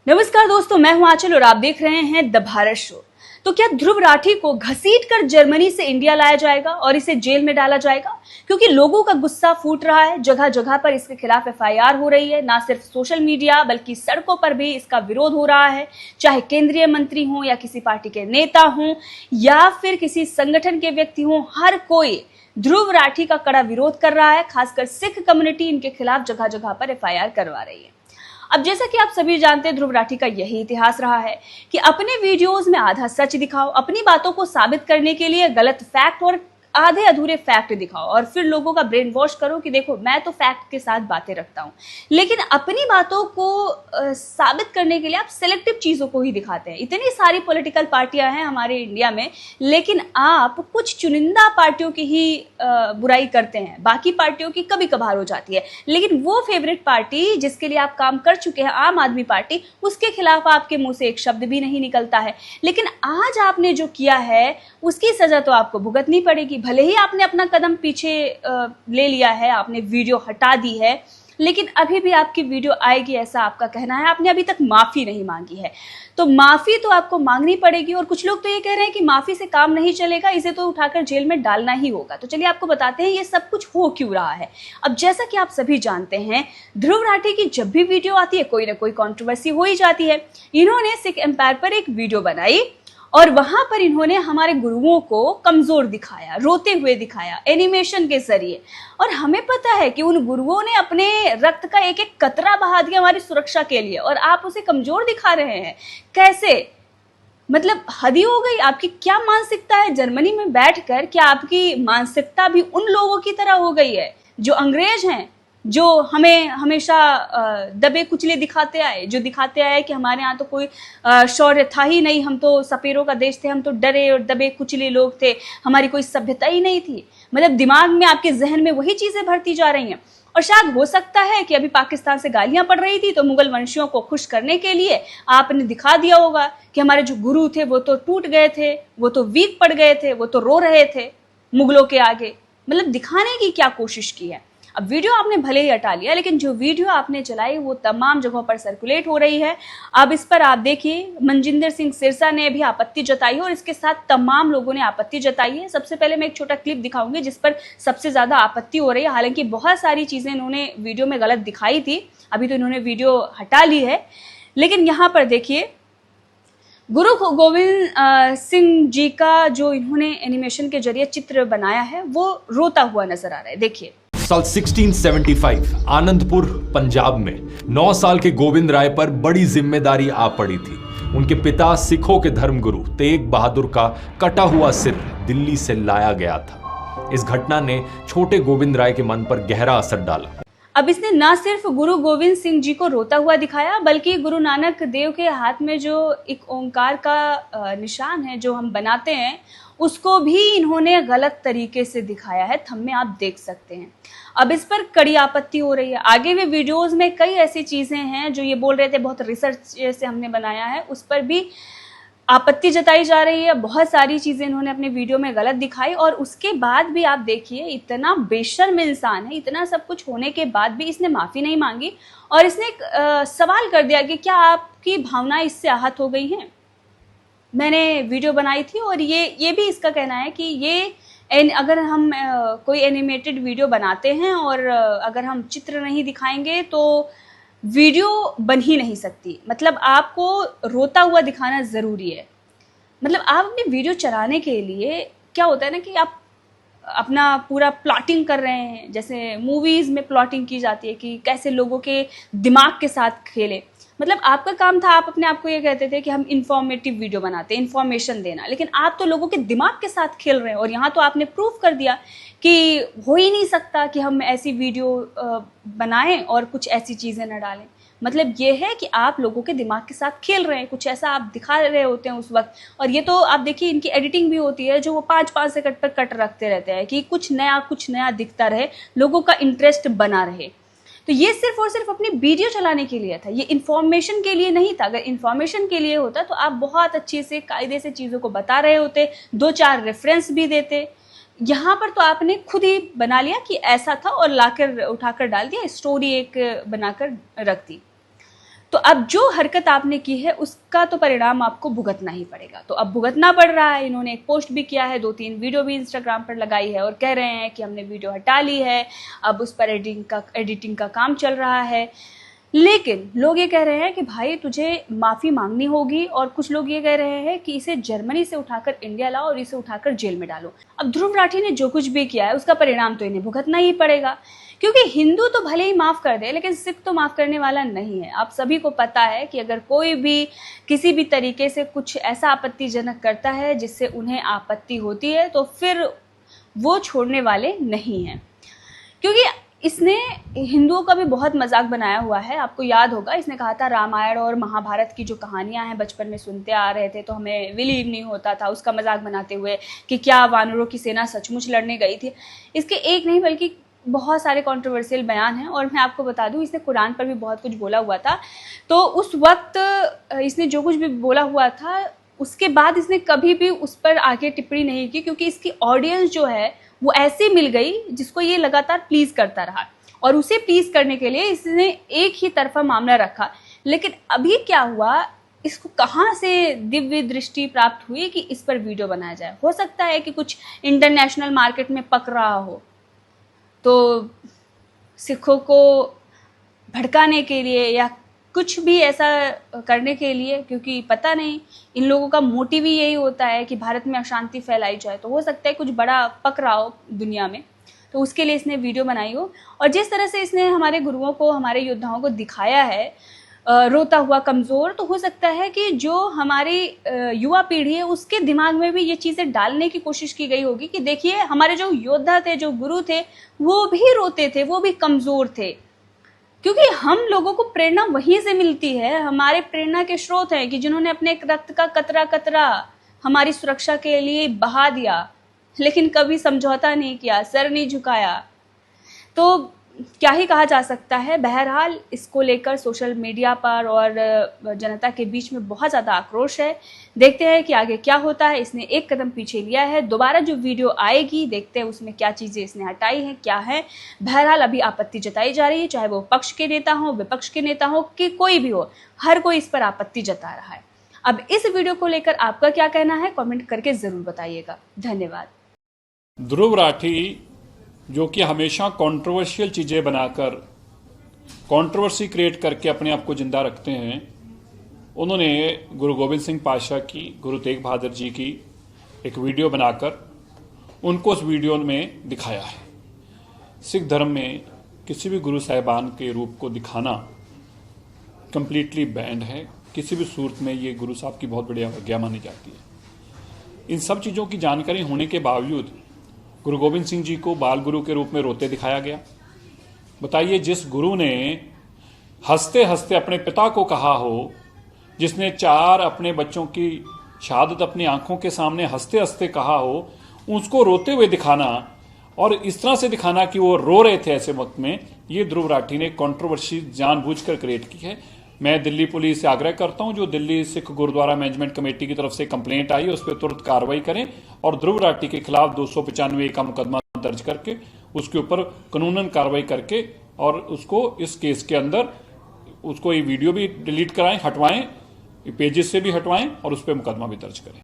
नमस्कार दोस्तों, मैं हूं आंचल और आप देख रहे हैं द भारत शो। तो क्या ध्रुव राठी को घसीटकर जर्मनी से इंडिया लाया जाएगा और इसे जेल में डाला जाएगा? क्योंकि लोगों का गुस्सा फूट रहा है, जगह जगह पर इसके खिलाफ एफआईआर हो रही है। ना सिर्फ सोशल मीडिया बल्कि सड़कों पर भी इसका विरोध हो रहा है। चाहे केंद्रीय मंत्री हों या किसी पार्टी के नेता हों या फिर किसी संगठन के व्यक्ति हों, हर कोई ध्रुव राठी का कड़ा विरोध कर रहा है। खासकर सिख कम्युनिटी इनके खिलाफ जगह जगह पर एफआईआर करवा रही है। अब जैसा कि आप सभी जानते हैं, ध्रुव राठी का यही इतिहास रहा है कि अपने वीडियोस में आधा सच दिखाओ, अपनी बातों को साबित करने के लिए गलत फैक्ट और आधे अधूरे फैक्ट दिखाओ और फिर लोगों का ब्रेन वॉश करो कि देखो मैं तो फैक्ट के साथ बातें रखता हूं। लेकिन अपनी बातों को साबित करने के लिए आप सिलेक्टिव चीजों को ही दिखाते हैं। इतनी सारी पॉलिटिकल पार्टियां हैं हमारे इंडिया में, लेकिन आप कुछ चुनिंदा पार्टियों की ही बुराई करते हैं, बाकी पार्टियों की कभी कभार हो जाती है। लेकिन वो फेवरेट पार्टी जिसके लिए आप काम कर चुके हैं, आम आदमी पार्टी, उसके खिलाफ आपके मुंह से एक शब्द भी नहीं निकलता है। लेकिन आज आपने जो किया है उसकी सजा तो आपको भुगतनी पड़ेगी। भले ही आपने अपना कदम पीछे ले लिया है, आपने वीडियो हटा दी है, लेकिन अभी भी आपकी वीडियो आएगी ऐसा आपका कहना है। आपने अभी तक माफी नहीं मांगी है, तो माफी तो आपको मांगनी पड़ेगी। और कुछ लोग तो ये कह रहे हैं कि माफी से काम नहीं चलेगा, इसे तो उठाकर जेल में डालना ही होगा। तो चलिए आपको बताते हैं ये सब कुछ हो क्यों रहा है। अब जैसा कि आप सभी जानते हैं, ध्रुव राठी की जब भी वीडियो आती है कोई ना कोई कंट्रोवर्सी हो ही जाती है। इन्होंने सिख एम्पायर पर एक वीडियो बनाई और वहां पर इन्होंने हमारे गुरुओं को कमजोर दिखाया, रोते हुए दिखाया एनिमेशन के जरिए। और हमें पता है कि उन गुरुओं ने अपने रक्त का एक एक कतरा बहा दिया हमारी सुरक्षा के लिए, और आप उसे कमजोर दिखा रहे हैं। कैसे? मतलब हद ही हो गई। आपकी क्या मानसिकता है जर्मनी में बैठकर? क्या आपकी मानसिकता भी उन लोगों की तरह हो गई है जो अंग्रेज हैं, जो हमें हमेशा दबे कुचले दिखाते आए, जो दिखाते आए कि हमारे यहाँ तो कोई शौर्य था ही नहीं, हम तो सपेरों का देश थे, हम तो डरे और दबे कुचले लोग थे, हमारी कोई सभ्यता ही नहीं थी। मतलब दिमाग में, आपके जहन में वही चीजें भरती जा रही हैं। और शायद हो सकता है कि अभी पाकिस्तान से गालियां पड़ रही थी तो मुगल वंशियों को खुश करने के लिए आपने दिखा दिया होगा कि हमारे जो गुरु थे वो तो टूट गए थे, वो तो वीक पड़ गए थे, वो तो रो रहे थे मुगलों के आगे। मतलब दिखाने की क्या कोशिश की है। अब वीडियो आपने भले ही हटा लिया, लेकिन जो वीडियो आपने चलाई वो तमाम जगहों पर सर्कुलेट हो रही है। अब इस पर आप देखिए, मनजिंदर सिंह सिरसा ने भी आपत्ति जताई है और इसके साथ तमाम लोगों ने आपत्ति जताई है। सबसे पहले मैं एक छोटा क्लिप दिखाऊंगी जिस पर सबसे ज्यादा आपत्ति हो रही है। हालांकि बहुत सारी चीजें इन्होंने वीडियो में गलत दिखाई थी, अभी तो इन्होंने वीडियो हटा ली है। लेकिन यहाँ पर देखिए, गुरु गोविंद सिंह जी का जो इन्होंने एनिमेशन के जरिए चित्र बनाया है वो रोता हुआ नजर आ रहा है। देखिए, साल 1675 आनंदपुर पंजाब में 9 साल के गोविंद राय पर बड़ी जिम्मेदारी आ पड़ी थी। उनके पिता सिखों के धर्मगुरु तेग बहादुर का कटा हुआ सिर दिल्ली से लाया गया था। इस घटना ने छोटे गोविंद राय के मन पर गहरा असर डाला। अब इसने न सिर्फ गुरु गोविंद सिंह जी को रोता हुआ दिखाया, बल्कि गुरु नानक देव के हाथ में जो एक ओंकार का निशान है जो हम बनाते हैं, उसको भी इन्होंने गलत तरीके से दिखाया है। थंब में आप देख सकते हैं। अब इस पर कड़ी आपत्ति हो रही है। आगे भी वीडियोस में कई ऐसी चीजें हैं जो ये बोल रहे थे बहुत रिसर्च से हमने बनाया है, उस पर भी आपत्ति जताई जा रही है। बहुत सारी चीजें इन्होंने अपने वीडियो में गलत दिखाई और उसके बाद भी आप देखिए, इतना बेशर्म इंसान है, इतना सब कुछ होने के बाद भी इसने माफी नहीं मांगी और इसने एक सवाल कर दिया कि क्या आपकी भावनाएं इससे आहत हो गई हैं। मैंने वीडियो बनाई थी और ये भी इसका कहना है कि ये अगर हम कोई एनिमेटेड वीडियो बनाते हैं और अगर हम चित्र नहीं दिखाएंगे तो वीडियो बन ही नहीं सकती। मतलब आपको रोता हुआ दिखाना ज़रूरी है। मतलब आप अपनी वीडियो चलाने के लिए क्या होता है ना कि आप अपना पूरा प्लॉटिंग कर रहे हैं, जैसे मूवीज़ में प्लॉटिंग की जाती है कि कैसे लोगों के दिमाग के साथ खेले। मतलब आपका काम था, आप अपने आप को ये कहते थे कि हम इंफॉर्मेटिव वीडियो बनाते हैं, इंफॉर्मेशन देना, लेकिन आप तो लोगों के दिमाग के साथ खेल रहे हैं। और यहाँ तो आपने प्रूफ कर दिया कि हो ही नहीं सकता कि हम ऐसी वीडियो बनाएं और कुछ ऐसी चीज़ें न डालें। मतलब ये है कि आप लोगों के दिमाग के साथ खेल रहे हैं, कुछ ऐसा आप दिखा रहे होते हैं उस वक्त। और ये तो आप देखिए, इनकी एडिटिंग भी होती है जो वो 5-5 सेकंड पर कट रखते रहते हैं कि कुछ नया दिखता रहे, लोगों का इंटरेस्ट बना रहे। तो ये सिर्फ और सिर्फ अपनी वीडियो चलाने के लिए था, ये इन्फॉर्मेशन के लिए नहीं था। अगर इन्फॉर्मेशन के लिए होता तो आप बहुत अच्छे से कायदे से चीज़ों को बता रहे होते, 2-4 रेफरेंस भी देते। यहाँ पर तो आपने खुद ही बना लिया कि ऐसा था और लाकर उठाकर डाल दिया, स्टोरी एक बनाकर रख दी। तो अब जो हरकत आपने की है उसका तो परिणाम आपको भुगतना ही पड़ेगा। तो अब भुगतना पड़ रहा है। इन्होंने एक पोस्ट भी किया है, 2-3 वीडियो भी इंस्टाग्राम पर लगाई है और कह रहे हैं कि हमने वीडियो हटा ली है, अब उस पर एडिटिंग का काम चल रहा है। लेकिन लोग ये कह रहे हैं कि भाई तुझे माफ़ी मांगनी होगी, और कुछ लोग ये कह रहे हैं कि इसे जर्मनी से उठाकर इंडिया लाओ और इसे उठाकर जेल में डालो। अब ध्रुव राठी ने जो कुछ भी किया है उसका परिणाम तो इन्हें भुगतना ही पड़ेगा, क्योंकि हिंदू तो भले ही माफ़ कर दे लेकिन सिख तो माफ़ करने वाला नहीं है। आप सभी को पता है कि अगर कोई भी किसी भी तरीके से कुछ ऐसा आपत्तिजनक करता है जिससे उन्हें आपत्ति होती है तो फिर वो छोड़ने वाले नहीं हैं। क्योंकि इसने हिंदुओं का भी बहुत मजाक बनाया हुआ है। आपको याद होगा, इसने कहा था रामायण और महाभारत की जो कहानियां हैं बचपन में सुनते आ रहे थे तो हमें बिलीव नहीं होता था, उसका मजाक बनाते हुए कि क्या वानरों की सेना सचमुच लड़ने गई थी। इसके एक नहीं बल्कि बहुत सारे कंट्रोवर्शियल बयान हैं। और मैं आपको बता दूं, इसने कुरान पर भी बहुत कुछ बोला हुआ था। तो उस वक्त इसने जो कुछ भी बोला हुआ था उसके बाद इसने कभी भी उस पर आगे टिप्पणी नहीं की, क्योंकि इसकी ऑडियंस जो है वो ऐसे मिल गई जिसको ये लगातार प्लीज करता रहा, और उसे प्लीज करने के लिए इसने एक ही तरफा मामला रखा। लेकिन अभी क्या हुआ, इसको कहाँ से दिव्य दृष्टि प्राप्त हुई कि इस पर वीडियो बनाया जाए। हो सकता है कि कुछ इंटरनेशनल मार्केट में पक रहा हो, तो सिखों को भड़काने के लिए या कुछ भी ऐसा करने के लिए, क्योंकि पता नहीं इन लोगों का मोटिव ही यही होता है कि भारत में अशांति फैलाई जाए। तो हो सकता है कुछ बड़ा पक रहा हो दुनिया में, तो उसके लिए इसने वीडियो बनाई हो। और जिस तरह से इसने हमारे गुरुओं को, हमारे योद्धाओं को दिखाया है रोता हुआ कमज़ोर, तो हो सकता है कि जो हमारी युवा पीढ़ी है उसके दिमाग में भी ये चीज़ें डालने की कोशिश की गई होगी कि देखिए हमारे जो योद्धा थे, जो गुरु थे, वो भी रोते थे, वो भी कमज़ोर थे। क्योंकि हम लोगों को प्रेरणा वहीं से मिलती है। हमारे प्रेरणा के स्रोत हैं कि जिन्होंने अपने रक्त का कतरा कतरा हमारी सुरक्षा के लिए बहा दिया, लेकिन कभी समझौता नहीं किया, सर नहीं झुकाया। तो क्या ही कहा जा सकता है। बहरहाल इसको लेकर सोशल मीडिया पर और जनता के बीच में बहुत ज़्यादा आक्रोश है। देखते हैं कि आगे क्या होता है। इसने एक कदम पीछे लिया है, दोबारा जो वीडियो आएगी देखते हैं उसमें क्या चीज़ें इसने हटाई हैं, क्या है। बहरहाल अभी आपत्ति जताई जा रही है, चाहे वो पक्ष के नेता हो, विपक्ष के नेता हो, कि कोई भी हो, हर कोई इस पर आपत्ति जता रहा है। अब इस वीडियो को लेकर आपका क्या कहना है, कमेंट करके ज़रूर बताइएगा। धन्यवाद। ध्रुव राठी जो कि हमेशा कंट्रोवर्शियल चीज़ें बनाकर कंट्रोवर्सी क्रिएट करके अपने आप को जिंदा रखते हैं, उन्होंने गुरु गोविंद सिंह पातशाह की, गुरु तेग बहादुर जी की एक वीडियो बनाकर उनको उस वीडियो में दिखाया है। सिख धर्म में किसी भी गुरु साहिबान के रूप को दिखाना कंप्लीटली बैंड है। किसी भी सूरत में ये गुरु साहब की बहुत बड़ी अवज्ञा मानी जाती है। इन सब चीज़ों की जानकारी होने के बावजूद गुरु गोविंद सिंह जी को बाल गुरु के रूप में रोते दिखाया गया। बताइए, जिस गुरु ने हंसते हंसते अपने पिता को कहा हो, जिसने 4 अपने बच्चों की शहादत अपनी आंखों के सामने हंसते हंसते कहा हो, उसको रोते हुए दिखाना और इस तरह से दिखाना कि वो रो रहे थे ऐसे वक्त में, ये ध्रुव राठी ने कंट्रोवर्सी जानबूझकर क्रिएट की है। मैं दिल्ली पुलिस से आग्रह करता हूं, जो दिल्ली सिख गुरुद्वारा मैनेजमेंट कमेटी की तरफ से कंप्लेंट आई है उस पर तुरंत कार्रवाई करें और ध्रुव राठी के खिलाफ 295 का मुकदमा दर्ज करके उसके ऊपर कानूनन कार्रवाई करके और उसको इस केस के अंदर उसको ये वीडियो भी डिलीट कराएं, हटवाएं, पेजेस से भी हटवाएं और उस पर मुकदमा भी दर्ज करें।